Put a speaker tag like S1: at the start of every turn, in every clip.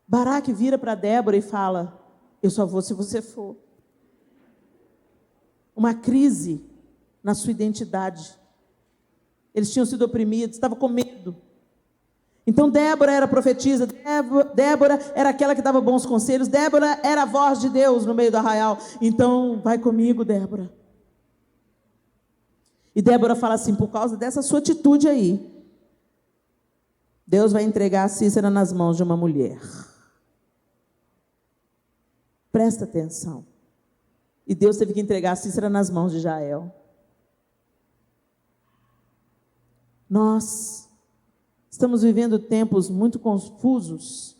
S1: Baraque vira para Débora e fala: eu só vou se você for. Uma crise na sua identidade. Eles tinham sido oprimidos, estavam com medo. Então Débora era profetisa, Débora era aquela que dava bons conselhos, Débora era a voz de Deus no meio do arraial. Então, vai comigo, Débora. E Débora fala assim: por causa dessa sua atitude aí, Deus vai entregar a Cícera nas mãos de uma mulher. Presta atenção. E Deus teve que entregar a Cícera nas mãos de Jael. Nós estamos vivendo tempos muito confusos.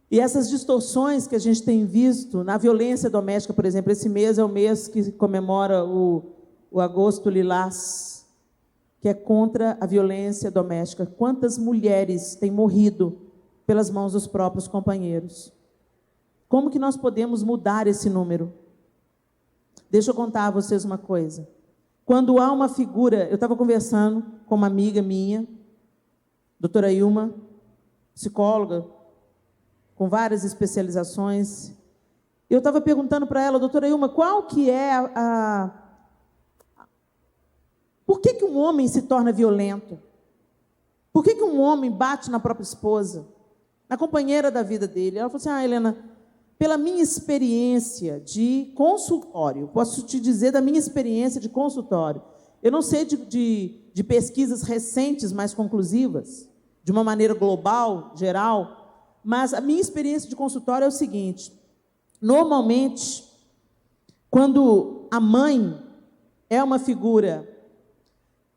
S1: E essas distorções que a gente tem visto na violência doméstica, por exemplo, esse mês é o mês que comemora o Agosto Lilás, que é contra a violência doméstica. Quantas mulheres têm morrido pelas mãos dos próprios companheiros? Como que nós podemos mudar esse número? Deixa eu contar a vocês uma coisa. Quando há uma figura, eu estava conversando com uma amiga minha, doutora Ilma, psicóloga, com várias especializações. Eu estava perguntando para ela: doutora Ilma, qual que é por que um homem se torna violento? Por que um homem bate na própria esposa, na companheira da vida dele? Ela falou assim: Helena, pela minha experiência de consultório, posso te dizer da minha experiência de consultório, eu não sei de pesquisas recentes mais conclusivas, de uma maneira global, geral, mas a minha experiência de consultório é o seguinte: normalmente, quando a mãe é uma figura,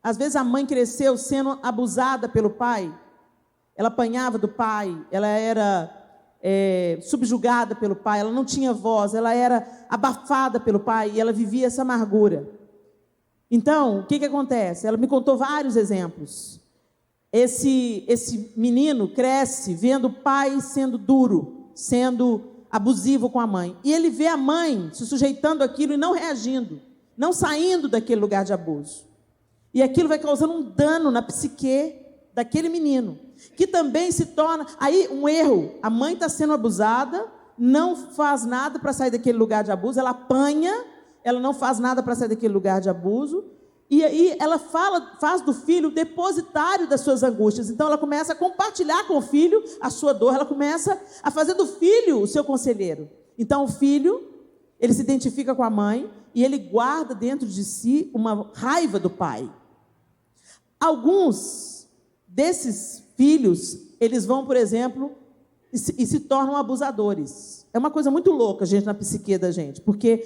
S1: às vezes a mãe cresceu sendo abusada pelo pai, ela apanhava do pai, ela era subjugada pelo pai, ela não tinha voz, ela era abafada pelo pai e ela vivia essa amargura. Então, o que acontece? Ela me contou vários exemplos. Esse menino cresce vendo o pai sendo duro, sendo abusivo com a mãe, e ele vê a mãe se sujeitando àquilo e não reagindo, não saindo daquele lugar de abuso, e aquilo vai causando um dano na psique daquele menino, que também se torna, aí um erro, a mãe está sendo abusada, não faz nada para sair daquele lugar de abuso, ela apanha, ela não faz nada para sair daquele lugar de abuso, e aí ela faz do filho o depositário das suas angústias. Então ela começa a compartilhar com o filho a sua dor, ela começa a fazer do filho o seu conselheiro. Então o filho, ele se identifica com a mãe e ele guarda dentro de si uma raiva do pai. Alguns desses filhos, eles vão, por exemplo, e se tornam abusadores. É uma coisa muito louca, gente, na psique da gente, porque,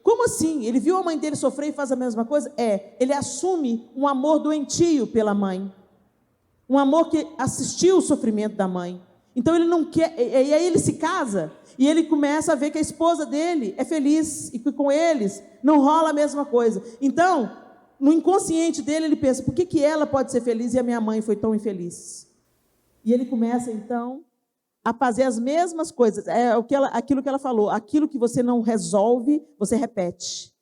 S1: como assim? Ele viu a mãe dele sofrer e faz a mesma coisa? Ele assume um amor doentio pela mãe, um amor que assistiu o sofrimento da mãe. Então ele não quer, e aí ele se casa, e ele começa a ver que a esposa dele é feliz, e que com eles não rola a mesma coisa. Então, no inconsciente dele, ele pensa: por que ela pode ser feliz e a minha mãe foi tão infeliz? E ele começa, então, a fazer as mesmas coisas. Aquilo que ela falou: aquilo que você não resolve, você repete.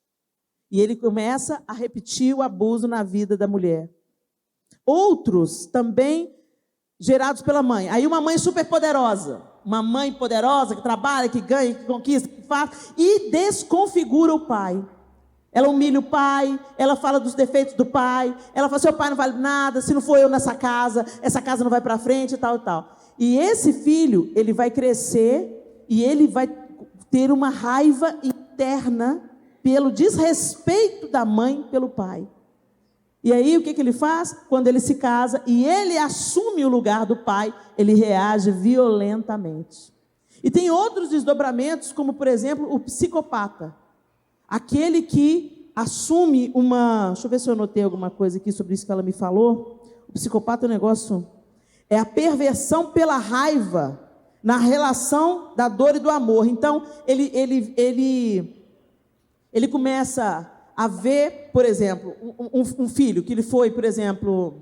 S1: E ele começa a repetir o abuso na vida da mulher. Outros também gerados pela mãe. Aí uma mãe super poderosa, uma mãe poderosa que trabalha, que ganha, que conquista, que faz, e desconfigura o pai. Ela humilha o pai, ela fala dos defeitos do pai, ela fala: seu pai não vale nada, se não for eu nessa casa, essa casa não vai para frente e tal e tal. E esse filho, ele vai crescer e ele vai ter uma raiva interna pelo desrespeito da mãe pelo pai. E aí o que ele faz? Quando ele se casa e ele assume o lugar do pai, ele reage violentamente. E tem outros desdobramentos, como por exemplo o psicopata. Aquele que assume uma... Deixa eu ver se eu anotei alguma coisa aqui sobre isso que ela me falou. O psicopata é um negócio... É a perversão pela raiva na relação da dor e do amor. Então, ele começa a ver, por exemplo, um filho que ele foi, por exemplo...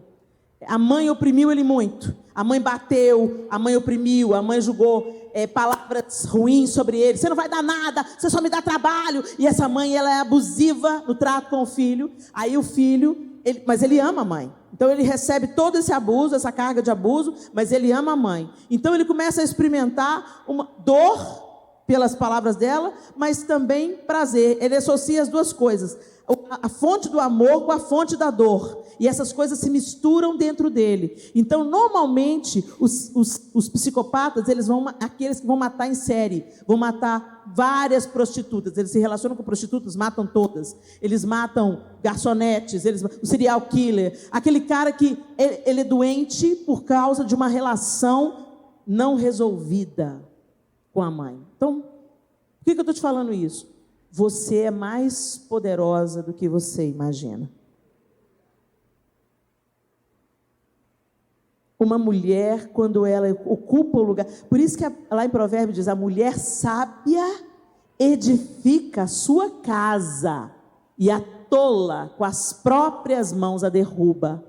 S1: A mãe oprimiu ele muito. A mãe bateu, a mãe oprimiu, a mãe julgou palavras ruins sobre ele. Você não vai dar nada, você só me dá trabalho. E essa mãe, ela é abusiva no trato com o filho. Aí o filho, mas ele ama a mãe. Então ele recebe todo esse abuso, essa carga de abuso, mas ele ama a mãe. Então ele começa a experimentar uma dor pelas palavras dela, mas também prazer. Ele associa as duas coisas, a fonte do amor com a fonte da dor, e essas coisas se misturam dentro dele. Então, normalmente, os psicopatas, aqueles que vão matar em série, vão matar várias prostitutas, eles se relacionam com prostitutas, matam todas, eles matam garçonetes, o serial killer, aquele cara que ele é doente por causa de uma relação não resolvida com a mãe. Então, por que eu estou te falando isso? Você é mais poderosa do que você imagina. Uma mulher, quando ela ocupa o lugar... Por isso que lá em Provérbios diz, a mulher sábia edifica a sua casa, e a tola com as próprias mãos a derruba.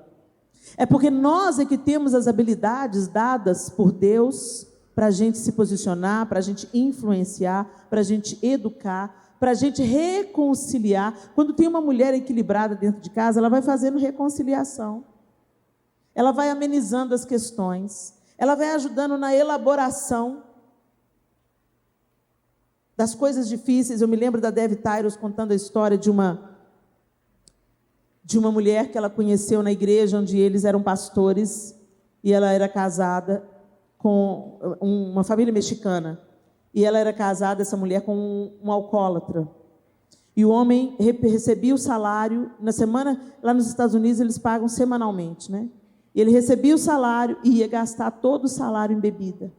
S1: É porque nós é que temos as habilidades dadas por Deus para a gente se posicionar, para a gente influenciar, para a gente educar, para a gente reconciliar. Quando tem uma mulher equilibrada dentro de casa, ela vai fazendo reconciliação. Ela vai amenizando as questões. Ela vai ajudando na elaboração das coisas difíceis. Eu me lembro da Dev Tyros contando a história de uma mulher que ela conheceu na igreja onde eles eram pastores, e ela era casada com uma família mexicana, e ela era casada, essa mulher, com um alcoólatra, e o homem recebia o salário, na semana, lá nos Estados Unidos eles pagam semanalmente, né? E ele recebia o salário e ia gastar todo o salário em bebida.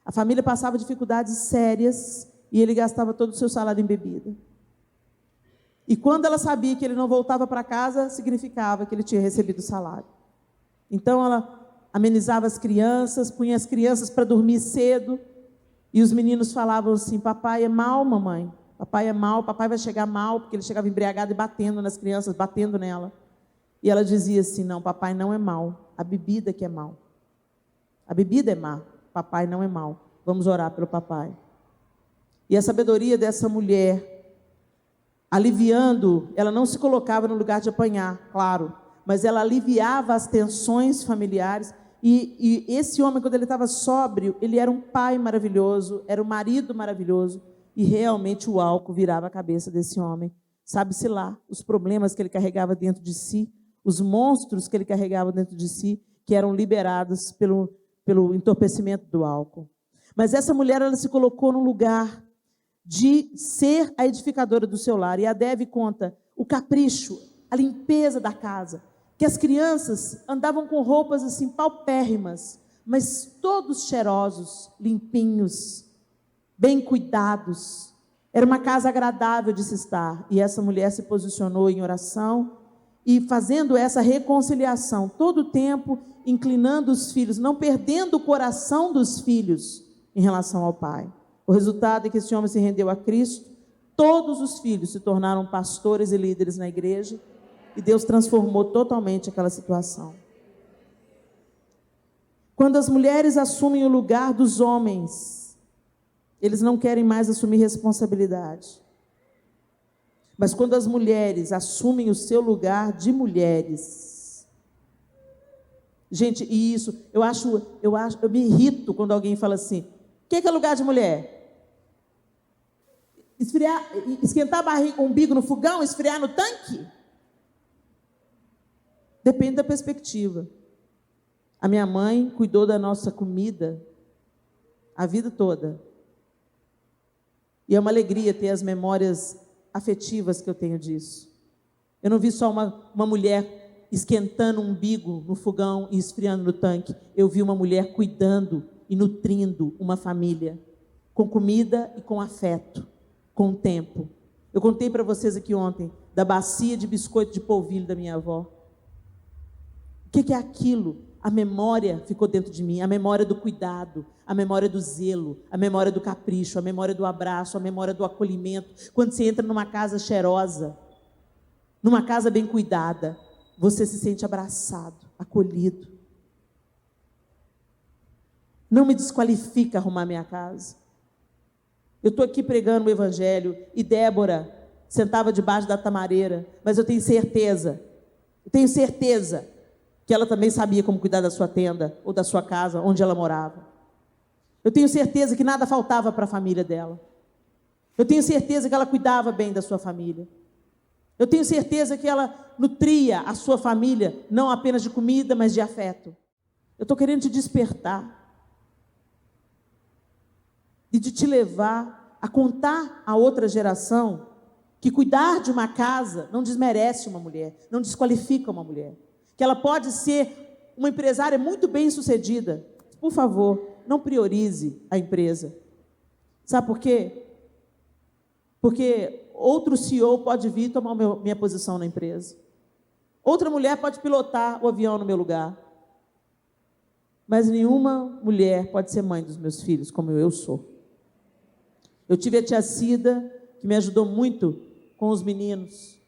S1: A família passava dificuldades sérias, e ele gastava todo o seu salário em bebida. E quando ela sabia que ele não voltava para casa, significava que ele tinha recebido o salário. Então ela amenizava as crianças, punha as crianças para dormir cedo, e os meninos falavam assim: papai é mal, mamãe, papai é mal, papai vai chegar mal, porque ele chegava embriagado e batendo nas crianças, batendo nela. E ela dizia assim: não, papai não é mal, a bebida que é mal. A bebida é má, papai não é mal, vamos orar pelo papai. E a sabedoria dessa mulher, aliviando, ela não se colocava no lugar de apanhar, claro, mas ela aliviava as tensões familiares. E esse homem, quando ele estava sóbrio, ele era um pai maravilhoso, era um marido maravilhoso, e realmente o álcool virava a cabeça desse homem. Sabe-se lá os problemas que ele carregava dentro de si, os monstros que ele carregava dentro de si, que eram liberados pelo entorpecimento do álcool. Mas essa mulher, ela se colocou no lugar de ser a edificadora do seu lar. E a Dev conta o capricho, a limpeza da casa, que as crianças andavam com roupas assim paupérrimas, mas todos cheirosos, limpinhos, bem cuidados. Era uma casa agradável de se estar. E essa mulher se posicionou em oração e fazendo essa reconciliação, todo o tempo inclinando os filhos, não perdendo o coração dos filhos em relação ao pai. O resultado é que esse homem se rendeu a Cristo, todos os filhos se tornaram pastores e líderes na igreja, e Deus transformou totalmente aquela situação. Quando as mulheres assumem o lugar dos homens, eles não querem mais assumir responsabilidade. Mas quando as mulheres assumem o seu lugar de mulheres, gente, e isso, eu me irrito quando alguém fala assim: o que é lugar de mulher? Esquentar a barriga, o umbigo no fogão, esfriar no tanque? Depende da perspectiva. A minha mãe cuidou da nossa comida a vida toda. E é uma alegria ter as memórias afetivas que eu tenho disso. Eu não vi só uma mulher esquentando um umbigo no fogão e esfriando no tanque. Eu vi uma mulher cuidando e nutrindo uma família, com comida e com afeto, com tempo. Eu contei para vocês aqui ontem da bacia de biscoito de polvilho da minha avó. O que é aquilo? A memória ficou dentro de mim, a memória do cuidado, a memória do zelo, a memória do capricho, a memória do abraço, a memória do acolhimento. Quando você entra numa casa cheirosa, numa casa bem cuidada, você se sente abraçado, acolhido. Não me desqualifica arrumar minha casa. Eu estou aqui pregando o evangelho e Débora sentava debaixo da tamareira, mas eu tenho certeza que ela também sabia como cuidar da sua tenda ou da sua casa, onde ela morava. Eu tenho certeza que nada faltava para a família dela. Eu tenho certeza que ela cuidava bem da sua família. Eu tenho certeza que ela nutria a sua família, não apenas de comida, mas de afeto. Eu estou querendo te despertar e de te levar a contar a outra geração que cuidar de uma casa não desmerece uma mulher, não desqualifica uma mulher. Que ela pode ser uma empresária muito bem sucedida. Por favor, não priorize a empresa. Sabe por quê? Porque outro CEO pode vir tomar minha posição na empresa. Outra mulher pode pilotar o avião no meu lugar. Mas nenhuma mulher pode ser mãe dos meus filhos como eu sou. Eu tive a tia Cida, que me ajudou muito com os meninos.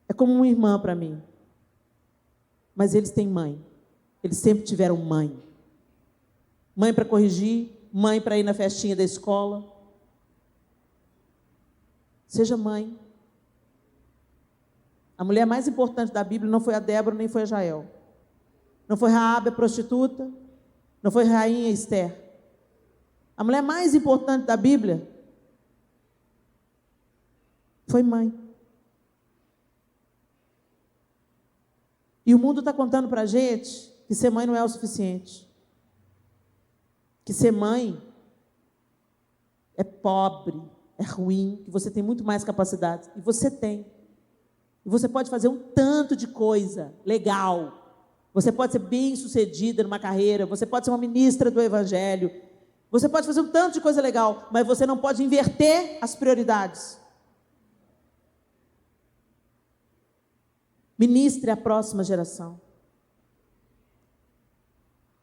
S1: É como uma irmã para mim. Mas eles têm mãe. Eles sempre tiveram mãe. Mãe para corrigir, mãe para ir na festinha da escola. Seja mãe. A mulher mais importante da Bíblia não foi a Débora, nem foi a Jael. Não foi Raabe, a prostituta. Não foi rainha Esther. A mulher mais importante da Bíblia foi mãe. E o mundo está contando para a gente que ser mãe não é o suficiente. Que ser mãe é pobre, é ruim, que você tem muito mais capacidade. E você tem. E você pode fazer um tanto de coisa legal. Você pode ser bem-sucedida numa carreira. Você pode ser uma ministra do Evangelho. Você pode fazer um tanto de coisa legal, mas você não pode inverter as prioridades. Ministre a próxima geração.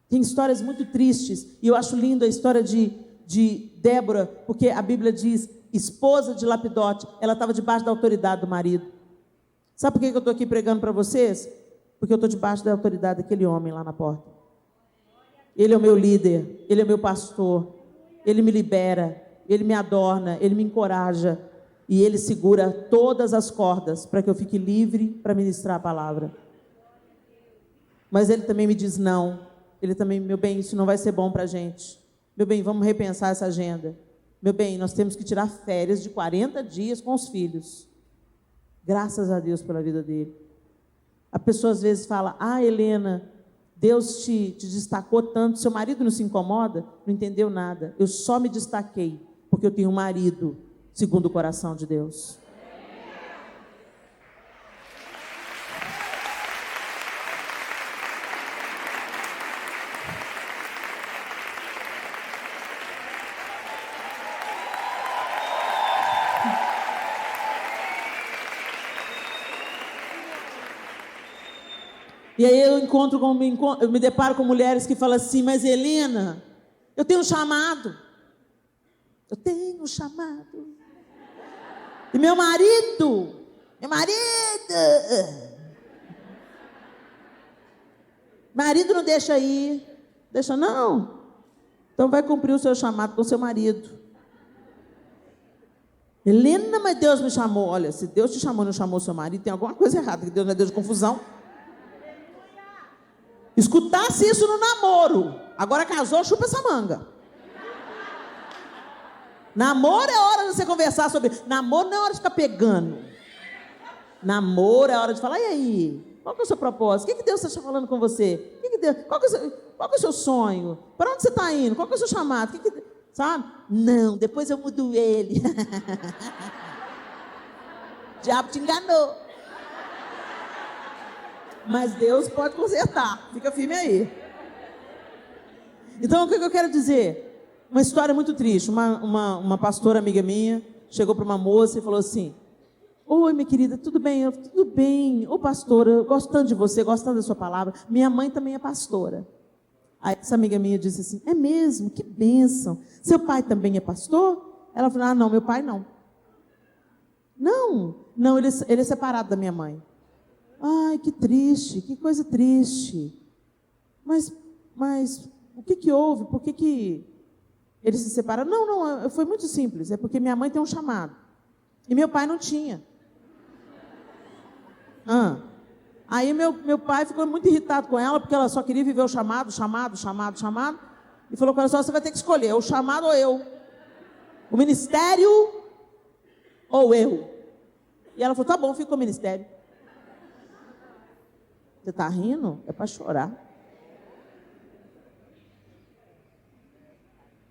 S1: Tem histórias muito tristes, e eu acho lindo a história de Débora, porque a Bíblia diz, esposa de Lapidote, ela estava debaixo da autoridade do marido. Sabe por que eu estou aqui pregando para vocês? Porque eu estou debaixo da autoridade daquele homem lá na porta. Ele é o meu líder, ele é o meu pastor, ele me libera, ele me adorna, ele me encoraja, e ele segura todas as cordas para que eu fique livre para ministrar a palavra. Mas ele também me diz não. Ele também, meu bem, isso não vai ser bom para a gente. Meu bem, vamos repensar essa agenda. Meu bem, nós temos que tirar férias de 40 dias com os filhos. Graças a Deus pela vida dele. A pessoa às vezes fala, Helena, Deus te destacou tanto, seu marido não se incomoda? Não entendeu nada. Eu só me destaquei porque eu tenho um marido segundo o coração de Deus. E aí eu me deparo com mulheres que falam assim, mas Helena, eu tenho um chamado. Eu tenho um chamado. E meu marido, marido não deixa ir. Deixa não. Então vai cumprir o seu chamado com seu marido. Helena, mas Deus me chamou. Olha, se Deus te chamou e não chamou seu marido, tem alguma coisa errada, que Deus não é Deus de confusão. Escutasse isso no namoro. Agora casou, chupa essa manga. Namoro é hora de você conversar sobre... Namoro não é hora de ficar pegando. Namoro é hora de falar, e aí? Qual que é o seu propósito? O que Deus está falando com você? Qual que é o seu sonho? Para onde você está indo? Qual que é o seu chamado? Sabe? Não, depois eu mudo ele. O diabo te enganou. Mas Deus pode consertar. Fica firme aí. Então, o que eu quero dizer? Uma história muito triste. Uma pastora amiga minha chegou para uma moça e falou assim, oi, minha querida, tudo bem? Eu, tudo bem. Ô, pastora, eu gosto tanto de você, gosto tanto da sua palavra. Minha mãe também é pastora. Aí essa amiga minha disse assim, é mesmo? Que bênção. Seu pai também é pastor? Ela falou, não, meu pai não. Não, ele é separado da minha mãe. Ai, que triste, que coisa triste. Mas o que houve? Por que eles se separaram? Não, foi muito simples. É porque minha mãe tem um chamado. E meu pai não tinha. Aí meu pai ficou muito irritado com ela, porque ela só queria viver o chamado. E falou com ela, você vai ter que escolher, o chamado ou eu. O ministério ou eu. E ela falou, tá bom, fica com o ministério. Você está rindo? É para chorar.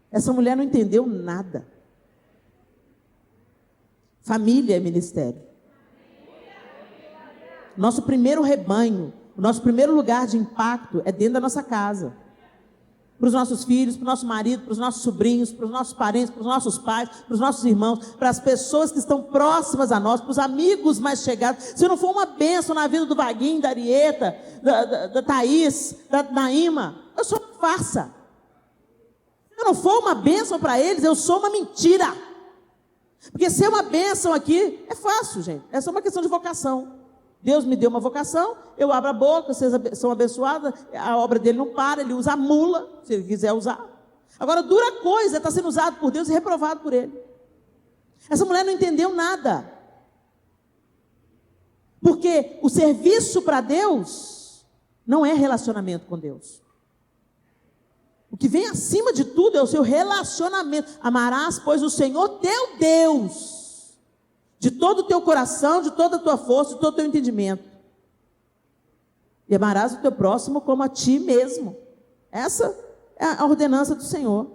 S1: Essa mulher não entendeu nada. Família é ministério. Nosso primeiro rebanho, o nosso primeiro lugar de impacto é dentro da nossa casa. Para os nossos filhos, para o nosso marido, para os nossos sobrinhos, para os nossos parentes, para os nossos pais, para os nossos irmãos, para as pessoas que estão próximas a nós, para os amigos mais chegados. Se não for uma bênção na vida do Vaguinho, da Arieta, da Thaís, da Naíma, eu sou uma farsa. Se eu não for uma bênção para eles, eu sou uma mentira. Porque ser uma bênção aqui é fácil, gente. É só uma questão de vocação. Deus me deu uma vocação, eu abro a boca, vocês são abençoados, a obra dele não para, ele usa a mula, se ele quiser usar. Agora, dura coisa, está sendo usado por Deus e reprovado por ele. Essa mulher não entendeu nada. Porque o serviço para Deus não é relacionamento com Deus. O que vem acima de tudo é o seu relacionamento. Amarás, pois, o Senhor teu Deus, de todo o teu coração, de toda a tua força, de todo o teu entendimento. E amarás o teu próximo como a ti mesmo. Essa é a ordenança do Senhor.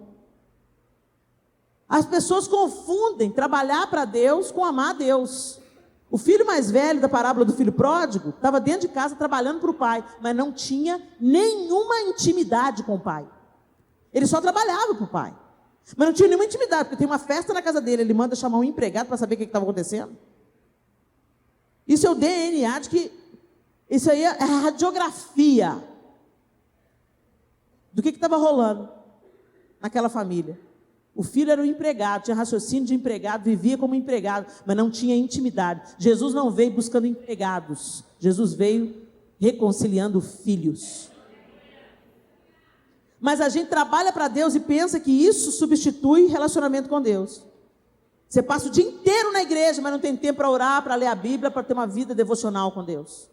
S1: As pessoas confundem trabalhar para Deus com amar a Deus. O filho mais velho da parábola do filho pródigo estava dentro de casa trabalhando para o pai, mas não tinha nenhuma intimidade com o pai. Ele só trabalhava para o pai. Mas não tinha nenhuma intimidade, porque tem uma festa na casa dele, ele manda chamar um empregado para saber o que estava acontecendo. Isso é o DNA de que... Isso aí é a radiografia do que estava rolando naquela família. O filho era um empregado, tinha raciocínio de empregado, vivia como empregado, mas não tinha intimidade. Jesus não veio buscando empregados, Jesus veio reconciliando filhos. Mas a gente trabalha para Deus e pensa que isso substitui relacionamento com Deus. Você passa o dia inteiro na igreja, mas não tem tempo para orar, para ler a Bíblia, para ter uma vida devocional com Deus.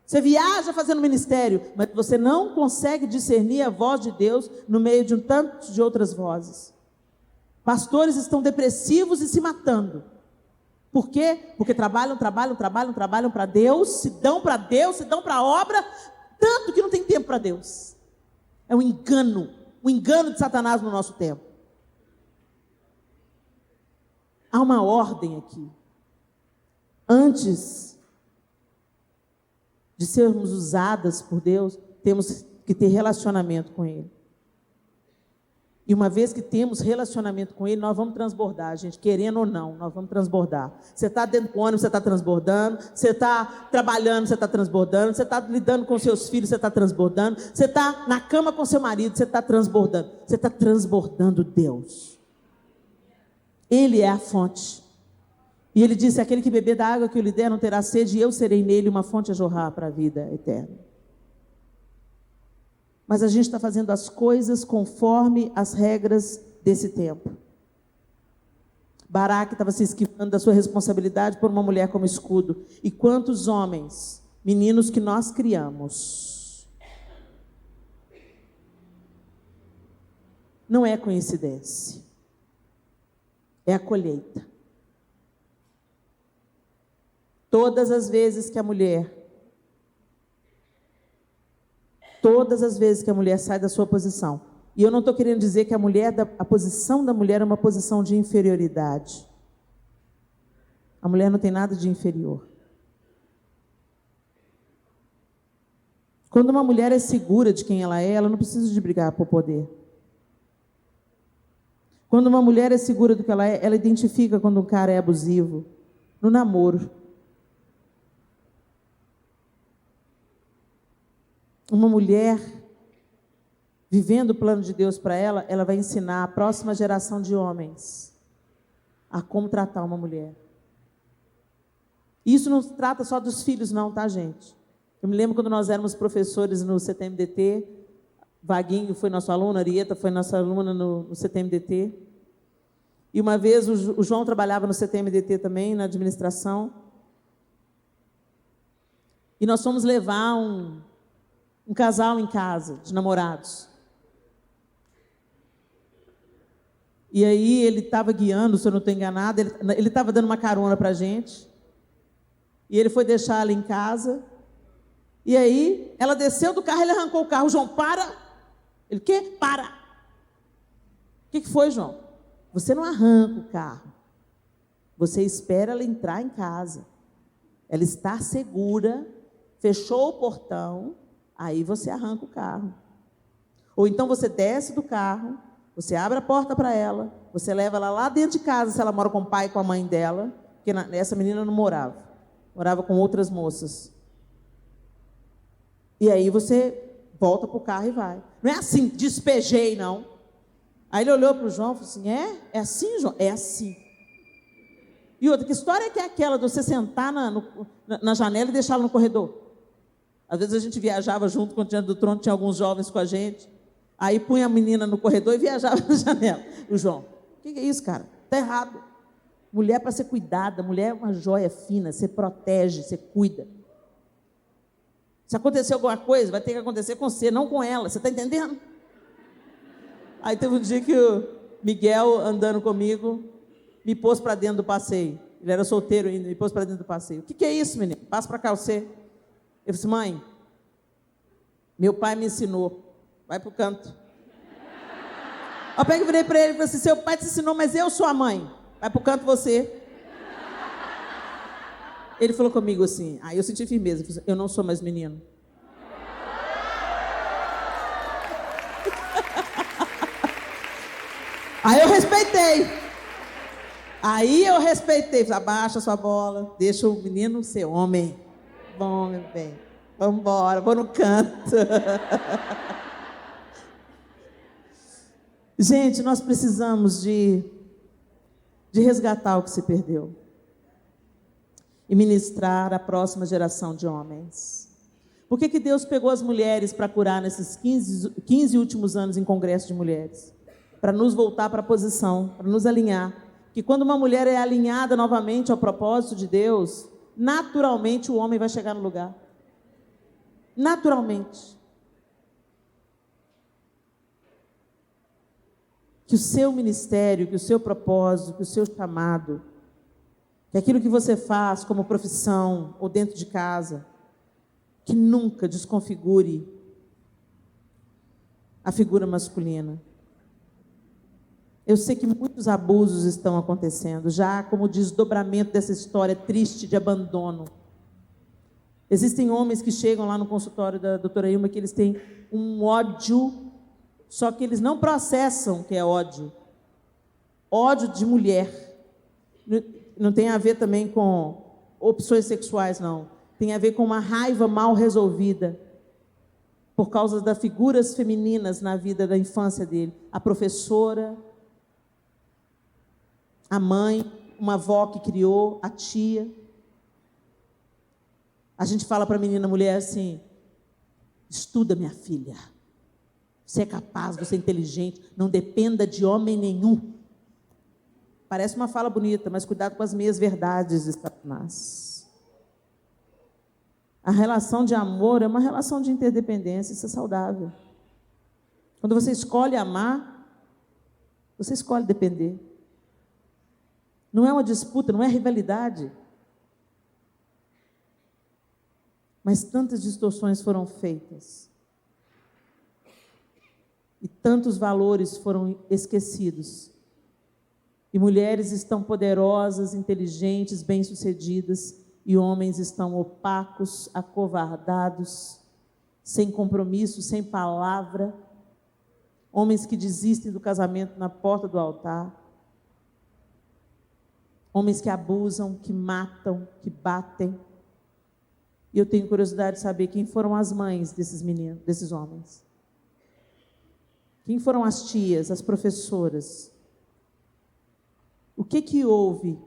S1: Você viaja fazendo ministério, mas você não consegue discernir a voz de Deus no meio de um tanto de outras vozes. Pastores estão depressivos e se matando. Por quê? Porque trabalham para Deus, se dão para Deus, se dão para a obra, tanto que não tem tempo para Deus. É um engano de Satanás no nosso tempo. Há uma ordem aqui. Antes de sermos usadas por Deus, temos que ter relacionamento com Ele. E uma vez que temos relacionamento com Ele, nós vamos transbordar, gente, querendo ou não, nós vamos transbordar. Você está dentro do ônibus, você está transbordando. Você está trabalhando, você está transbordando. Você está lidando com seus filhos, você está transbordando. Você está na cama com seu marido, você está transbordando. Você está transbordando Deus. Ele é a fonte. E Ele disse, aquele que beber da água que eu lhe der não terá sede, e eu serei nele uma fonte a jorrar para a vida eterna. Mas a gente está fazendo as coisas conforme as regras desse tempo. Baraque estava se esquivando da sua responsabilidade por uma mulher como escudo. E quantos homens, meninos que nós criamos. Não é coincidência. É a colheita. Todas as vezes que a mulher sai da sua posição. E eu não estou querendo dizer que a posição da mulher é uma posição de inferioridade. A mulher não tem nada de inferior. Quando uma mulher é segura de quem ela não precisa de brigar por poder. Quando uma mulher é segura do que ela identifica quando um cara é abusivo. No namoro. Uma mulher, vivendo o plano de Deus para ela, ela vai ensinar a próxima geração de homens a como tratar uma mulher. Isso não se trata só dos filhos não, tá, gente? Eu me lembro quando nós éramos professores no CTMDT, Vaguinho foi nosso aluno, Arieta foi nossa aluna no CTMDT, e uma vez o João trabalhava no CTMDT também, na administração. E nós fomos levar um casal em casa, de namorados. E aí ele estava guiando, se eu não estou enganada, ele estava dando uma carona para a gente. E ele foi deixar ela em casa. E aí ela desceu do carro, ele arrancou o carro. João, para! Ele, quê? Para! O que foi, João? Você não arranca o carro. Você espera ela entrar em casa. Ela está segura, fechou o portão, aí você arranca o carro. Ou então você desce do carro, você abre a porta para ela, você leva ela lá dentro de casa, se ela mora com o pai e com a mãe dela, porque essa menina não morava, morava com outras moças. E aí você volta para o carro e vai. Não é assim, despejei, não. Aí ele olhou para o João e falou assim, é assim, João? É assim. E outra, que história é aquela de você sentar na janela e deixá-la no corredor? Às vezes a gente viajava junto com o Diante do Trono, tinha alguns jovens com a gente. Aí punha a menina no corredor e viajava na janela. O João, o que é isso, cara? Está errado. Mulher para ser cuidada, mulher é uma joia fina, você protege, você cuida. Se acontecer alguma coisa, vai ter que acontecer com você, não com ela. Você está entendendo? Aí teve um dia que o Miguel, andando comigo, me pôs para dentro do passeio. Ele era solteiro ainda, me pôs para dentro do passeio. O que é isso, menino? Passa para cá você. Eu disse, mãe, meu pai me ensinou. Vai para o canto. Eu peguei e virei para ele e falei assim, seu pai te ensinou, mas eu sou a mãe. Vai para o canto você. Ele falou comigo assim, aí eu senti firmeza, eu não sou mais menino. Aí eu respeitei. Falei, abaixa sua bola, deixa o menino ser homem. Bom, meu bem, vamos embora, vou no canto. Gente, nós precisamos de resgatar o que se perdeu. E ministrar a próxima geração de homens. Por que Deus pegou as mulheres para curar nesses 15 últimos anos em congresso de mulheres? Para nos voltar para a posição, para nos alinhar. Que quando uma mulher é alinhada novamente ao propósito de Deus, naturalmente o homem vai chegar no lugar. Naturalmente. Que o seu ministério, que o seu propósito, que o seu chamado, que aquilo que você faz como profissão ou dentro de casa, que nunca desconfigure a figura masculina. Eu sei que muitos abusos estão acontecendo, já como desdobramento dessa história triste de abandono. Existem homens que chegam lá no consultório da doutora Ilma que eles têm um ódio, só que eles não processam que é ódio. Ódio de mulher. Não tem a ver também com opções sexuais, não. Tem a ver com uma raiva mal resolvida por causa das figuras femininas na vida da infância dele. A professora, a mãe, uma avó que criou, a tia. A gente fala para a menina mulher assim, estuda, minha filha. Você é capaz, você é inteligente, não dependa de homem nenhum. Parece uma fala bonita, mas cuidado com as meias verdades de Satanás. A relação de amor é uma relação de interdependência, isso é saudável. Quando você escolhe amar, você escolhe depender. Não é uma disputa, não é rivalidade. Mas tantas distorções foram feitas. E tantos valores foram esquecidos. E mulheres estão poderosas, inteligentes, bem-sucedidas, e homens estão opacos, acovardados, sem compromisso, sem palavra. Homens que desistem do casamento na porta do altar. Homens que abusam, que matam, que batem. E eu tenho curiosidade de saber quem foram as mães desses meninos, desses homens. Quem foram as tias, as professoras? O que houve?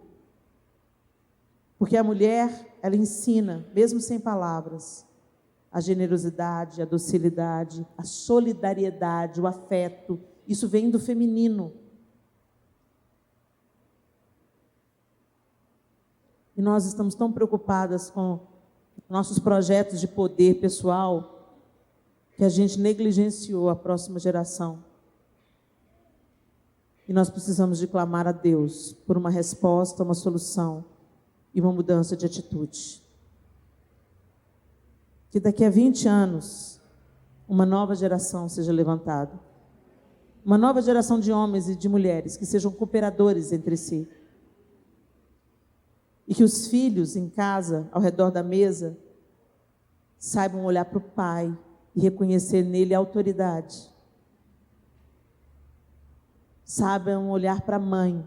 S1: Porque a mulher, ela ensina, mesmo sem palavras, a generosidade, a docilidade, a solidariedade, o afeto. Isso vem do feminino. E nós estamos tão preocupadas com nossos projetos de poder pessoal, que a gente negligenciou a próxima geração. E nós precisamos de clamar a Deus por uma resposta, uma solução e uma mudança de atitude. Que daqui a 20 anos, uma nova geração seja levantada. Uma nova geração de homens e de mulheres que sejam cooperadores entre si. E que os filhos em casa, ao redor da mesa, saibam olhar para o pai e reconhecer nele a autoridade. Saibam olhar para a mãe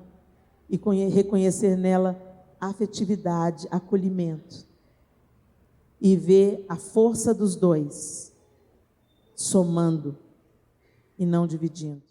S1: e reconhecer nela a afetividade, acolhimento. E ver a força dos dois somando e não dividindo.